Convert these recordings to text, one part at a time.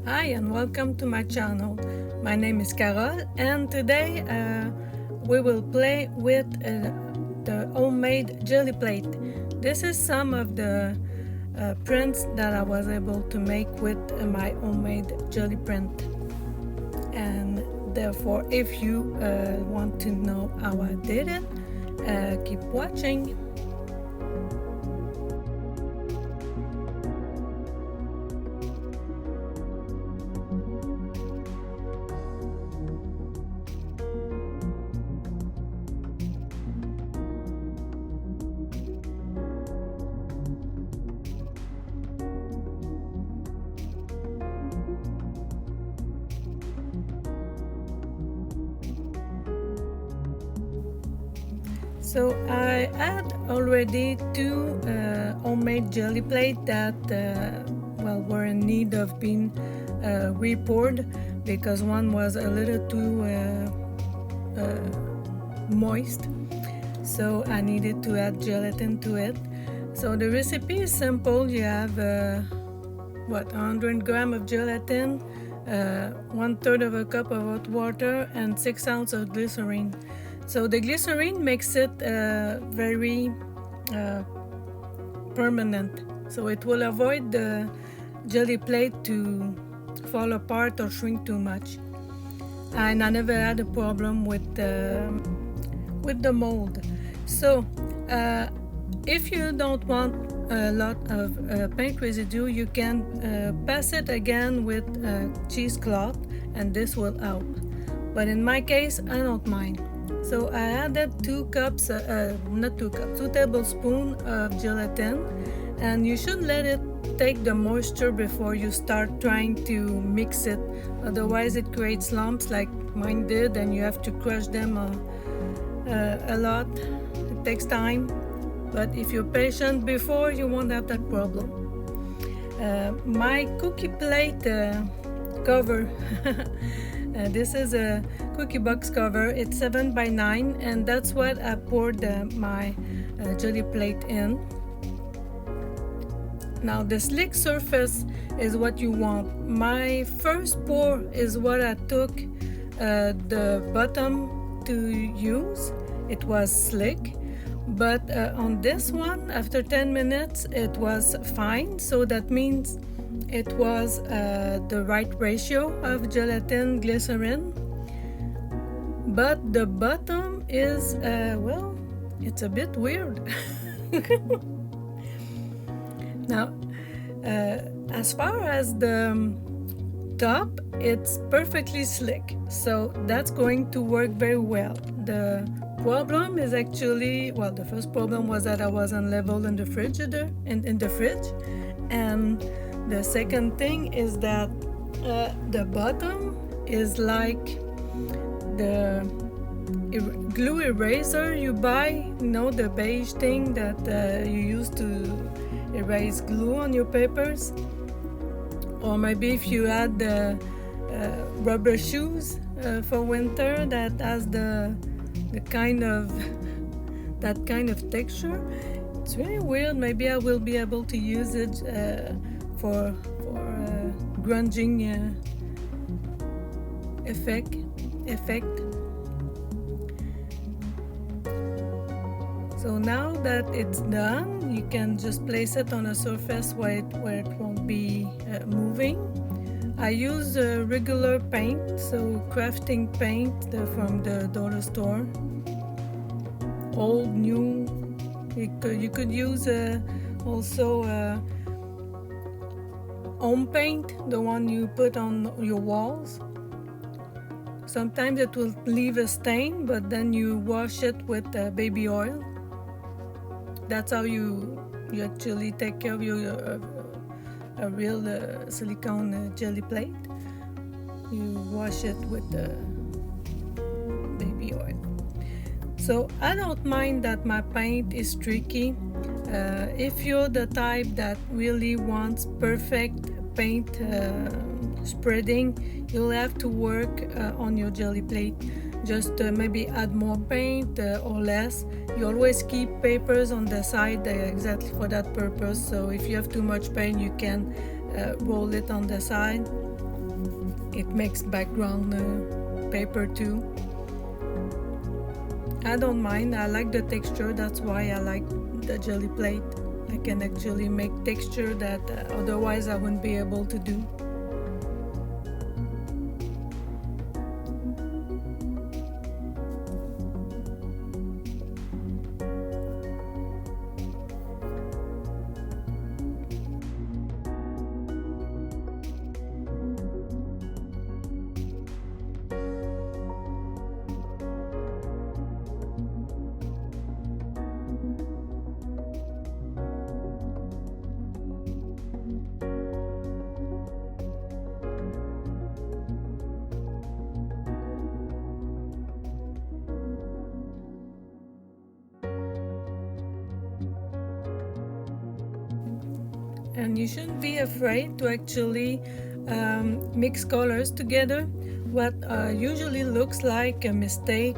Hi and welcome to my channel. My name is Carol and today we will play with the homemade jelly plate. This is some of the prints that I was able to make with my homemade jelly print. And therefore, if you want to know how I did it, keep watching. So I had already two homemade jelly plates that were in need of being re-poured because one was a little too moist, so I needed to add gelatin to it. So the recipe is simple. You have 100 grams of gelatin, 1/3 of a cup of hot water, and 6 ounces of glycerin. So the glycerin makes it very permanent, so it will avoid the jelly plate to fall apart or shrink too much. And I never had a problem with the mold. So if you don't want a lot of paint residue, you can pass it again with cheesecloth, and this will help. But in my case, I don't mind. So I added 2 tablespoons of gelatin, and you should let it take the moisture before you start trying to mix it. Otherwise it creates lumps like mine did, and you have to crush them a lot. It takes time, but if you're patient before, you won't have that problem. My cookie plate cover this is a cookie box cover. It's 7 by 9, and that's what I poured my jelly plate in. Now the slick surface is what you want. My first pour is what I took the bottom to use. It was slick, but on this one, after 10 minutes, it was fine. So that means it was the right ratio of gelatin glycerin, but the bottom is it's a bit weird. Now as far as the top, it's perfectly slick, so that's going to work very well. The problem is actually, the first problem was that I wasn't level in the frigidaire, in the fridge, and the second thing is that the bottom is like the glue eraser you buy, the beige thing that you use to erase glue on your papers. Or maybe if you add the rubber shoes for winter that has that kind of texture. It's really weird. Maybe I will be able to use it for grunging effect. So now that it's done, you can just place it on a surface where it won't be moving. I use regular paint, so crafting paint from the dollar store. Old, new. You could use also home paint, the one you put on your walls. Sometimes it will leave a stain, but then you wash it with baby oil. That's how you actually take care of a real silicone jelly plate. You wash it with baby oil. So I don't mind that my paint is tricky. If you're the type that really wants perfect paint spreading, you'll have to work on your jelly plate. Just maybe add more paint or less. You always keep papers on the side exactly for that purpose. So if you have too much paint, you can roll it on the side. it makes background paper too. I don't mind, I like the texture, that's why I like the jelly plate. I can actually make texture that otherwise I wouldn't be able to do. And you shouldn't be afraid to actually mix colors together. What usually looks like a mistake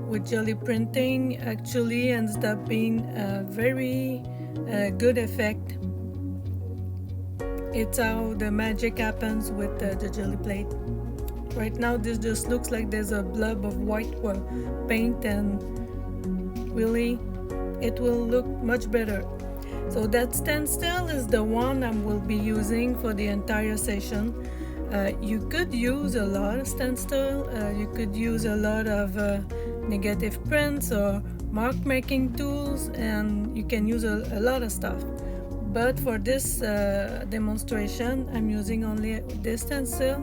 with jelly printing actually ends up being a very good effect. It's how the magic happens with the jelly plate. Right now this just looks like there's a blob of white paint, and really it will look much better. So that stencil is the one I will be using for the entire session. You could use a lot of stencil, you could use a lot of negative prints or mark making tools, and you can use a lot of stuff. But for this demonstration, I'm using only this stencil.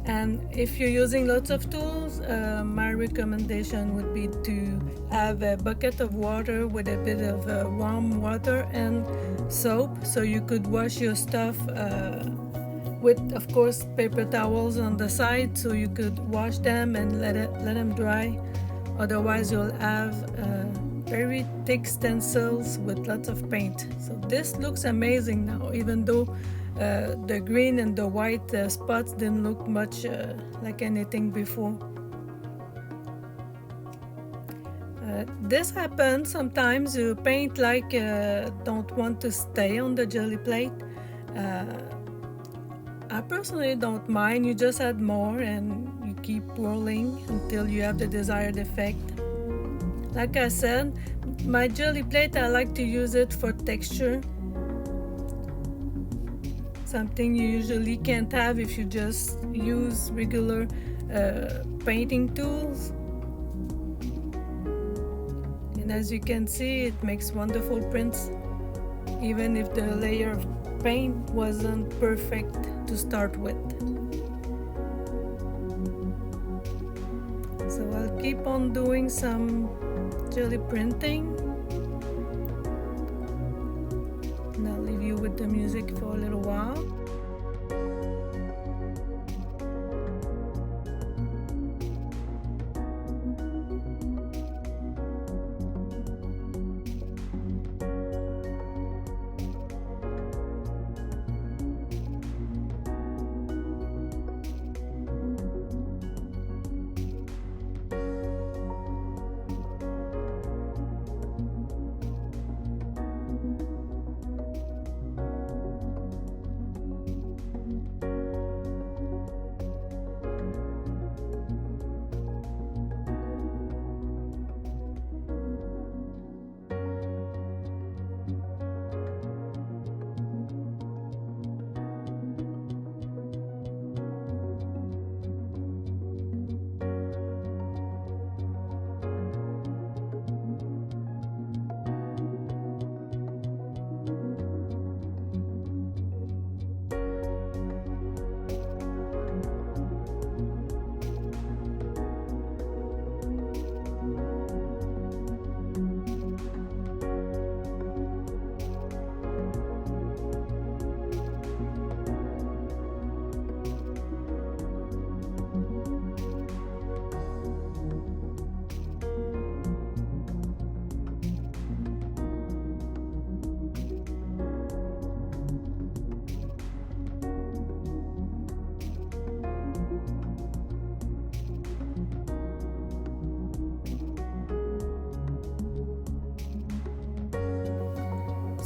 And if you're using lots of tools, my recommendation would be to have a bucket of water with a bit of warm water and soap, so you could wash your stuff with, of course, paper towels on the side, so you could wash them and let them dry. Otherwise, you'll have very thick stencils with lots of paint. So this looks amazing now, even though the green and the white spots didn't look much like anything before. This happens sometimes. You paint like don't want to stay on the jelly plate. I personally don't mind. You just add more and you keep whirling until you have the desired effect. Like I said, my jelly plate, I like to use it for texture. Something you usually can't have if you just use regular painting tools. And as you can see, it makes wonderful prints, even if the layer of paint wasn't perfect to start with. So I'll keep on doing some jelly printing. And I'll leave you with the music for a little while.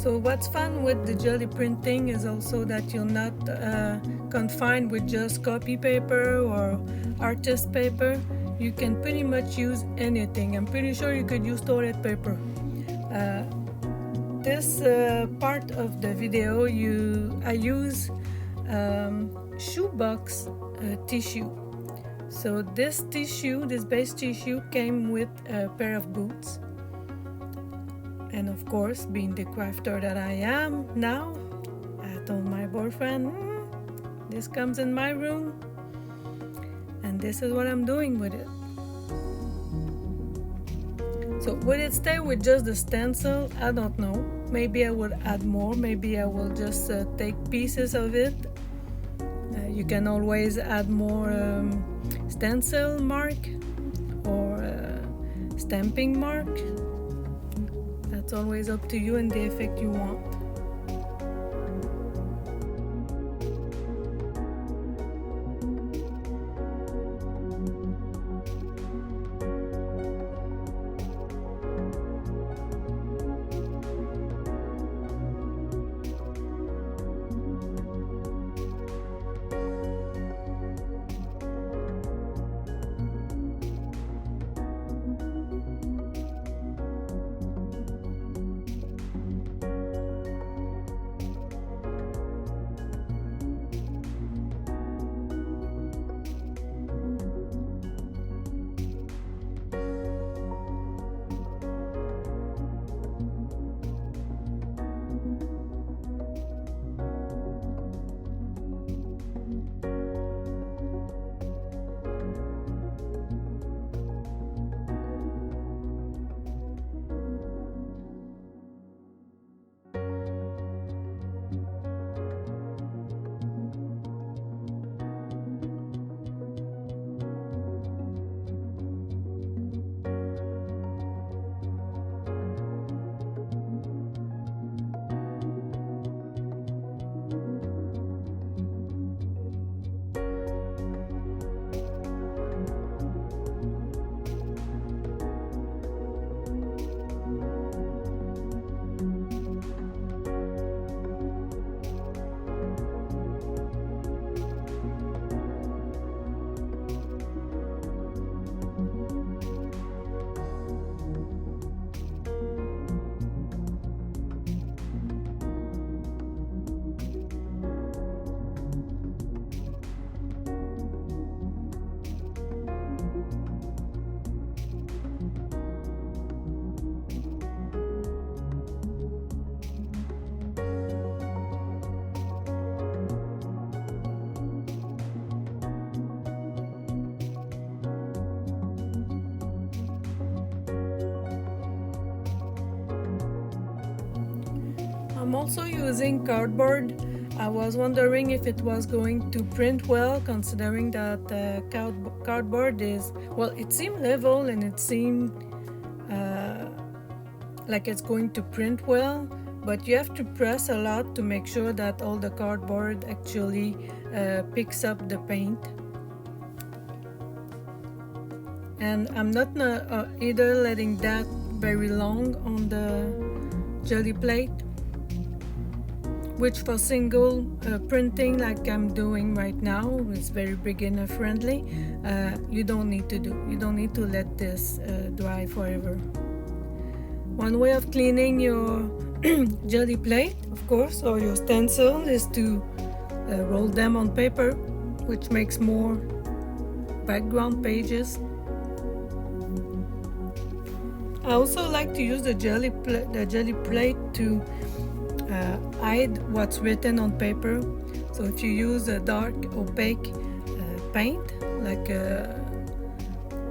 So what's fun with the Gelli printing is also that you're not confined with just copy paper or artist paper. You can pretty much use anything. I'm pretty sure you could use toilet paper. This part of the video, I use shoebox tissue. So this tissue, this base tissue, came with a pair of boots. And of course, being the crafter that I am now, I told my boyfriend, this comes in my room, and this is what I'm doing with it. So would it stay with just the stencil? I don't know. Maybe I would add more. Maybe I will just take pieces of it. You can always add more stencil mark or stamping mark. That's always up to you and the effect you want. I'm also using cardboard. I was wondering if it was going to print well, considering that cardboard is, well, it seemed level and it seemed like it's going to print well, but you have to press a lot to make sure that all the cardboard actually picks up the paint. And I'm not either letting that very long on the Gelli plate, which for single printing like I'm doing right now is very beginner friendly. You don't need to do. You don't need to let this dry forever. One way of cleaning your Gelli plate, of course, or your stencil is to roll them on paper, which makes more background pages. I also like to use the Gelli plate to hide what's written on paper. So if you use a dark opaque paint like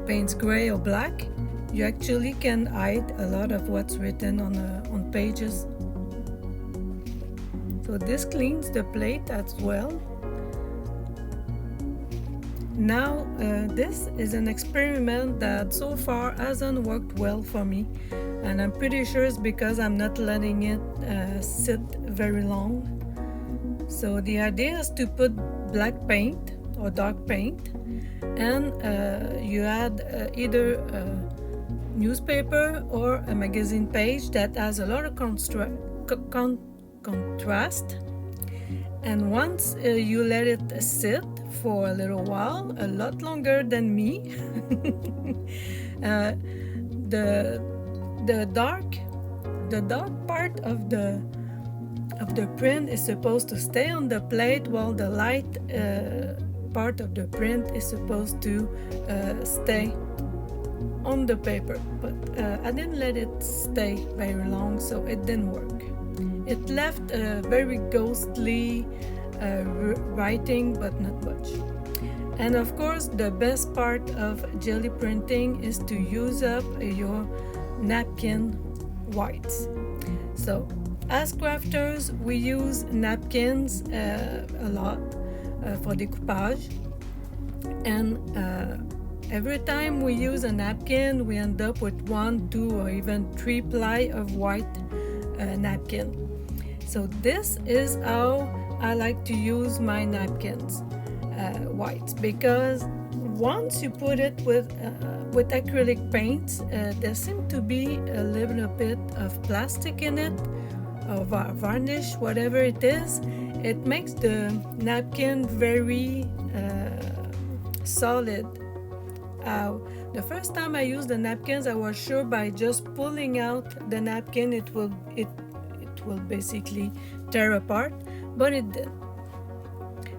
paints gray or black, you actually can hide a lot of what's written on pages. So this cleans the plate as well. Now this is an experiment that so far hasn't worked well for me, and I'm pretty sure it's because I'm not letting it sit very long. So the idea is to put black paint or dark paint, and you add either a newspaper or a magazine page that has a lot of contrast. And once you let it sit for a little while, a lot longer than me, the dark part of the print is supposed to stay on the plate, while the light part of the print is supposed to stay on the paper. But I didn't let it stay very long, so it didn't work. It left a very ghostly writing, but not much. And of course, the best part of Gelli printing is to use up your napkin whites. So as crafters, we use napkins a lot for decoupage, and every time we use a napkin, we end up with 1, 2, or even 3 ply of white napkin. So this is how I like to use my napkins, whites, because once you put it with acrylic paints, there seems to be a little bit of plastic in it, or varnish, whatever it is. It makes the napkin very solid. The first time I used the napkins, I was sure by just pulling out the napkin it will basically tear apart, but it did.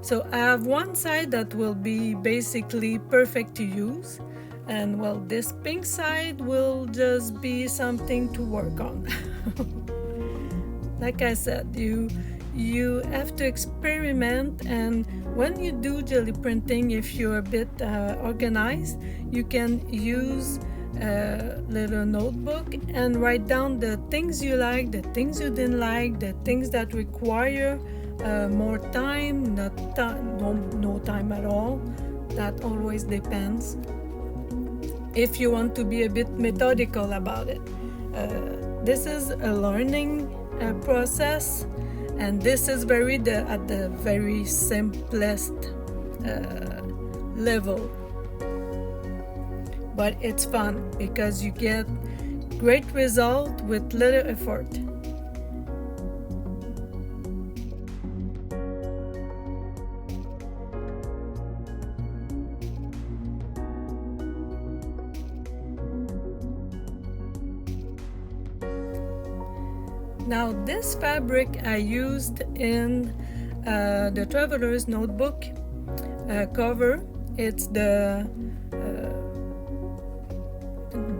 So I have one side that will be basically perfect to use, and well, this pink side will just be something to work on. Like I said, you have to experiment, and when you do Gelli printing, if you're a bit organized, you can use a little notebook and write down the things you like, the things you didn't like, the things that require more time, no time at all. That always depends. If you want to be a bit methodical about it, this is a learning process, and this is at the very simplest level. But it's fun because you get great result with little effort. Now this fabric I used in the Traveler's Notebook cover. It's the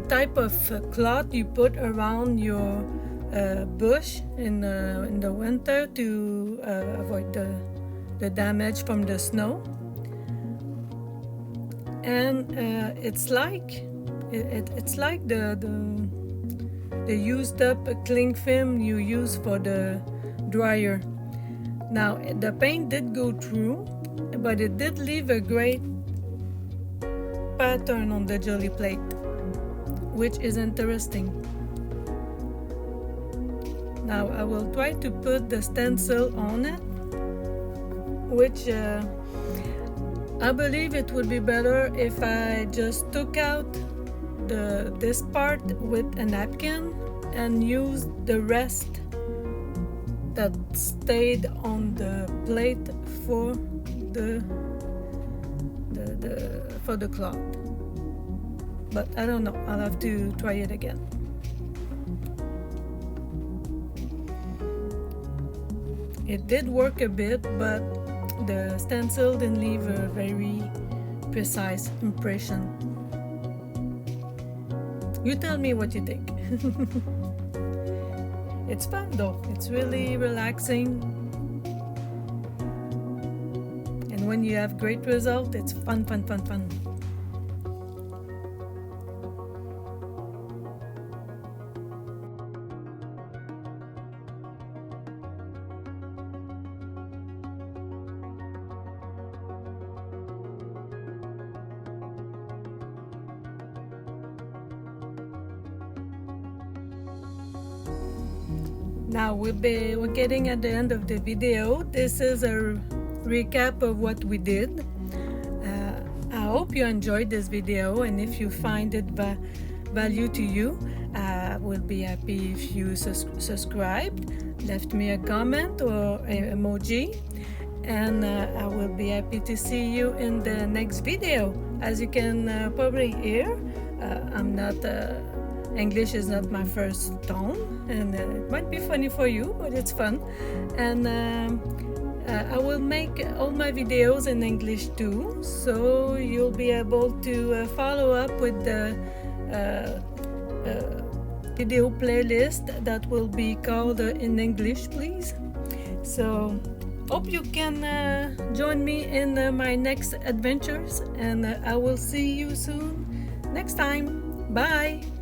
type of cloth you put around your bush in the winter to avoid the damage from the snow. And it's like the used up cling film you use for the dryer. Now the paint did go through, but it did leave a great pattern on the Gelli plate, which is interesting. Now I will try to put the stencil on it, which I believe it would be better if I just took out this part with a napkin and used the rest that stayed on the plate for the cloth. But I don't know, I'll have to try it again. It did work a bit, but the stencil didn't leave a very precise impression. You tell me what you think. It's fun though, it's really relaxing. And when you have great result, it's fun. Now we're getting at the end of the video. This is a recap of what we did. I hope you enjoyed this video, and if you find it value to you, I would will be happy if you subscribed, left me a comment or an emoji, and I will be happy to see you in the next video. As you can probably hear, I'm not English is not my first tongue, and it might be funny for you, but it's fun. And I will make all my videos in English too, so you'll be able to follow up with the video playlist that will be called in English, please. So hope you can join me in my next adventures, and I will see you soon next time. Bye.